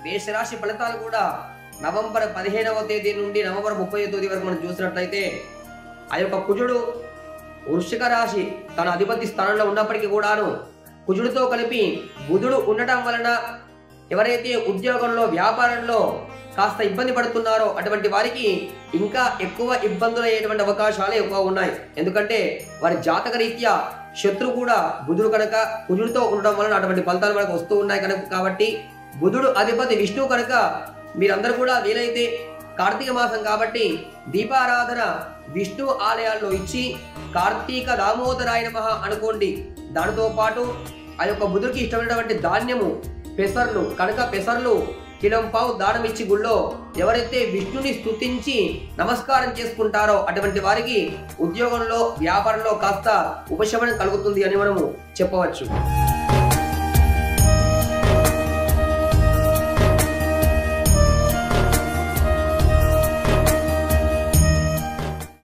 మేషరాశి ఫలితాలు కూడా నవంబర్ 15వ తేదీ నుండి నవంబర్ 30వ తేదీ వరకు మనం చూసినట్లయితే ఆ యొక్క కుజుడు వృశ్చిక రాశి తన అధిపతి స్థానంలో ఉన్నప్పటికీ కూడాను కుజుడితో కలిపి బుధుడు ఉండటం వలన ఎవరైతే ఉద్యోగంలో వ్యాపారంలో కాస్త ఇబ్బంది పడుతున్నారో అటువంటి వారికి ఇంకా ఎక్కువ ఇబ్బందులు అయ్యేటువంటి అవకాశాలు ఎక్కువ ఉన్నాయి. ఎందుకంటే వారి జాతక రీత్యా శత్రువు కూడా బుధుడు కనుక కుజుడితో ఉండడం వలన అటువంటి ఫలితాలు మనకు వస్తూ ఉన్నాయి కనుక కాబట్టి బుధుడు అధిపతి విష్ణువు కనుక మీరందరూ కూడా వీలైతే కార్తీక మాసం కాబట్టి దీపారాధన విష్ణు ఆలయాల్లో ఇచ్చి కార్తీక దామోదరాయ నమః అనుకోండి. దానితో పాటు ఆ యొక్క బుధుడికి ఇష్టమైనటువంటి ధాన్యము పెసర్లు కనుక పెసర్లు కిలం పావు దానం ఇచ్చి గుళ్ళో ఎవరైతే విష్ణుని స్తుతించి నమస్కారం చేసుకుంటారో అటువంటి వారికి ఉద్యోగంలో వ్యాపారంలో కాస్త ఉపశమనం కలుగుతుంది అని మనము చెప్పవచ్చు.